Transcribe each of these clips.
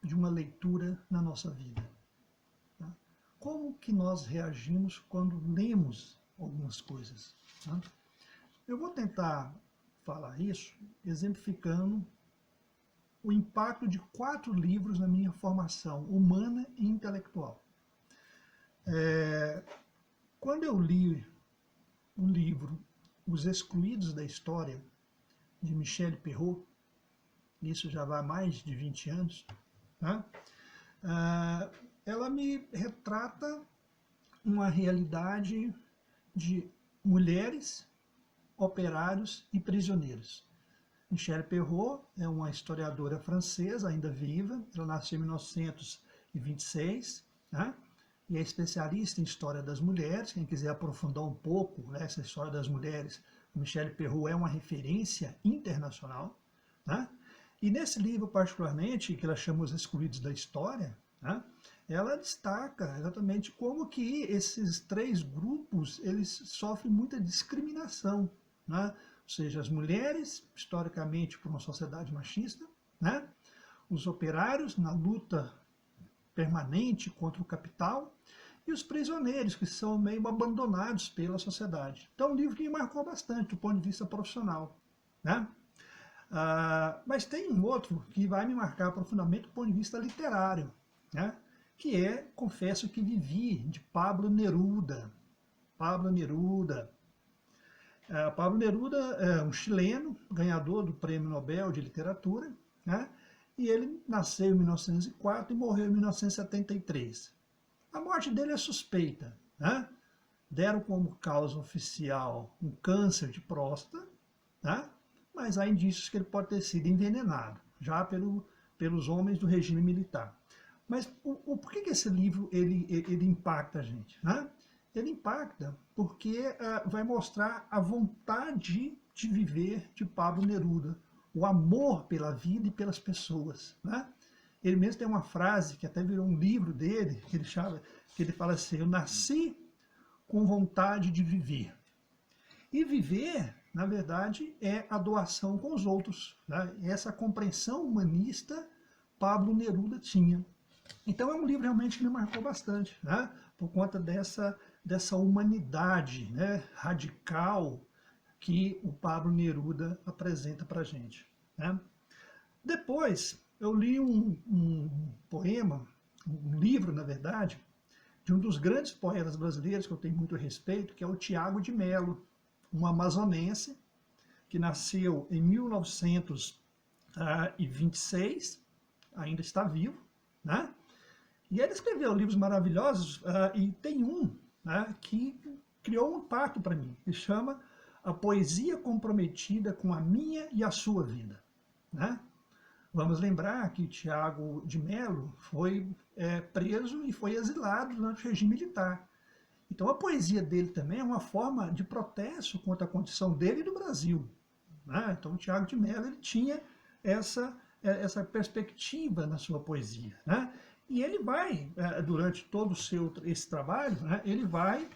de uma leitura na nossa vida? Tá? Como que nós reagimos quando lemos algumas coisas? Tá? Eu vou tentar falar isso exemplificando o impacto de 4 livros na minha formação humana e intelectual. Quando eu li o livro Os Excluídos da História, de Michel Perrault, isso já vai mais de 20 anos, né? Ela me retrata uma realidade de mulheres, operários e prisioneiros. Michel Perrault é uma historiadora francesa, ainda viva, ela nasceu em 1926, né? E é especialista em história das mulheres. Quem quiser aprofundar um pouco, né, essa história das mulheres, Michel Perrault é uma referência internacional, né? E nesse livro, particularmente, que ela chama Os Excluídos da História, né, ela destaca exatamente como que esses 3 grupos eles sofrem muita discriminação, né? Ou seja, as mulheres, historicamente, por uma sociedade machista, né? Os operários, na luta permanente contra o capital, e os prisioneiros, que são meio abandonados pela sociedade. Então, é um livro que me marcou bastante do ponto de vista profissional, né? Mas tem um outro que vai me marcar profundamente do ponto de vista literário, né? Que é Confesso que Vivi, de Pablo Neruda. Pablo Neruda. Pablo Neruda é um chileno, ganhador do Prêmio Nobel de Literatura, né? E ele nasceu em 1904 e morreu em 1973. A morte dele é suspeita, né? Deram como causa oficial um câncer de próstata, né? Mas há indícios que ele pode ter sido envenenado, já pelos homens do regime militar. Mas por que esse livro ele impacta a gente, né? Ele impacta porque vai mostrar a vontade de viver de Pablo Neruda, o amor pela vida e pelas pessoas, né? Ele mesmo tem uma frase que até virou um livro dele, que ele fala assim: eu nasci com vontade de viver. E viver, na verdade, é a doação com os outros, né? Essa compreensão humanista Pablo Neruda tinha. Então é um livro realmente que me marcou bastante, né? Por conta dessa humanidade, né, radical que o Pablo Neruda apresenta para a gente, né? Depois eu li um poema, um livro, na verdade, de um dos grandes poetas brasileiros que eu tenho muito respeito, que é o Tiago de Mello, um amazonense que nasceu em 1926, ainda está vivo, né? E ele escreveu livros maravilhosos, e tem um, né, que criou um impacto para mim, que chama A Poesia Comprometida com a Minha e a Sua Vida, né? Vamos lembrar que Tiago de Mello foi preso e foi exilado durante o regime militar. Então a poesia dele também é uma forma de protesto contra a condição dele e do Brasil, né? Então Tiago de Mello ele tinha essa perspectiva na sua poesia, né? E ele vai, durante todo esse trabalho, né, ele vai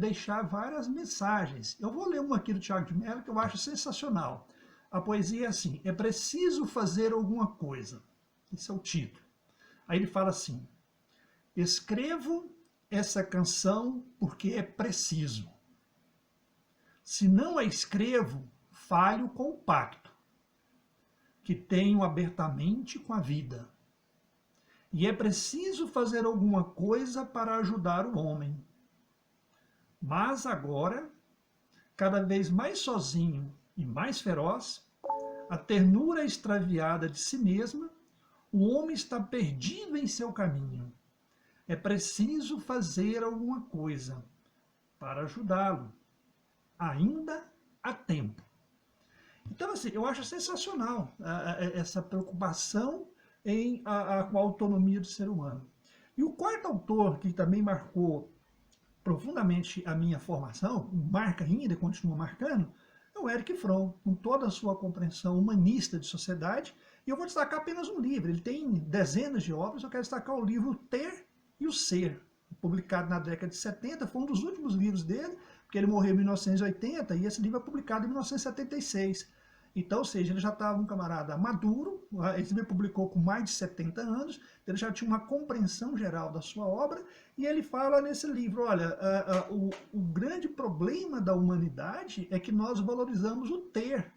deixar várias mensagens. Eu vou ler uma aqui do Tiago de Mello que eu acho sensacional. A poesia é assim: é preciso fazer alguma coisa. Esse é o título. Aí ele fala assim: escrevo essa canção porque é preciso. Se não a escrevo, falho com o pacto que tenho abertamente com a vida. E é preciso fazer alguma coisa para ajudar o homem. Mas agora, cada vez mais sozinho e mais feroz, a ternura extraviada de si mesma, o homem está perdido em seu caminho. É preciso fazer alguma coisa para ajudá-lo. Ainda há tempo. Então, assim, eu acho sensacional essa preocupação com a autonomia do ser humano. E o quarto autor que também marcou profundamente a minha formação, marca ainda e continua marcando, é o Erich Fromm, com toda a sua compreensão humanista de sociedade. E eu vou destacar apenas um livro, ele tem dezenas de obras, eu quero destacar o livro Ter e o Ser, publicado na década de 70, foi um dos últimos livros dele, porque ele morreu em 1980 e esse livro é publicado em 1976. Então, ou seja, ele já estava um camarada maduro, ele me publicou com mais de 70 anos, ele já tinha uma compreensão geral da sua obra, e ele fala nesse livro, olha, o grande problema da humanidade é que nós valorizamos o ter.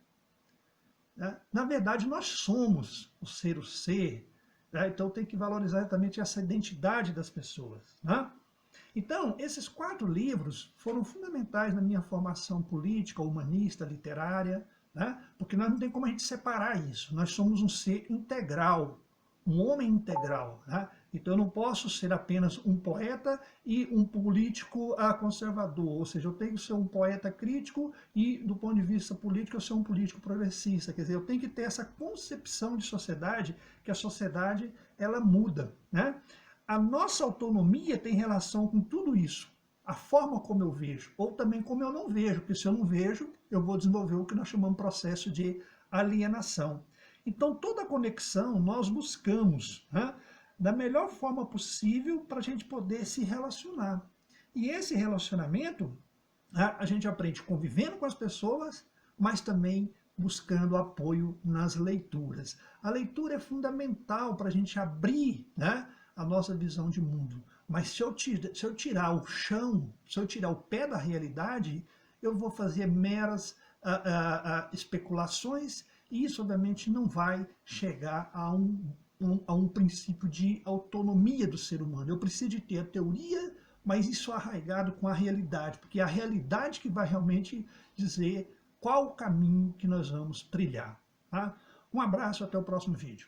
Né? Na verdade, nós somos o ser, né? Então tem que valorizar exatamente essa identidade das pessoas. Né? Então, esses 4 livros foram fundamentais na minha formação política, humanista, literária, né? Porque nós não tem como a gente separar isso. Nós somos um ser integral, um homem integral. Né? Então, eu não posso ser apenas um poeta e um político conservador. Ou seja, eu tenho que ser um poeta crítico e, do ponto de vista político, eu ser um político progressista. Quer dizer, eu tenho que ter essa concepção de sociedade, que a sociedade ela muda. Né? A nossa autonomia tem relação com tudo isso. A forma como eu vejo, ou também como eu não vejo, porque se eu não vejo, eu vou desenvolver o que nós chamamos de processo de alienação. Então, toda conexão nós buscamos, né, da melhor forma possível para a gente poder se relacionar. E esse relacionamento, a gente aprende convivendo com as pessoas, mas também buscando apoio nas leituras. A leitura é fundamental para a gente abrir, né, a nossa visão de mundo. Mas se eu tirar o chão, se eu tirar o pé da realidade, eu vou fazer meras especulações e isso, obviamente, não vai chegar a um princípio de autonomia do ser humano. Eu preciso de ter a teoria, mas isso arraigado com a realidade, porque é a realidade que vai realmente dizer qual o caminho que nós vamos trilhar. Tá? Um abraço, até o próximo vídeo.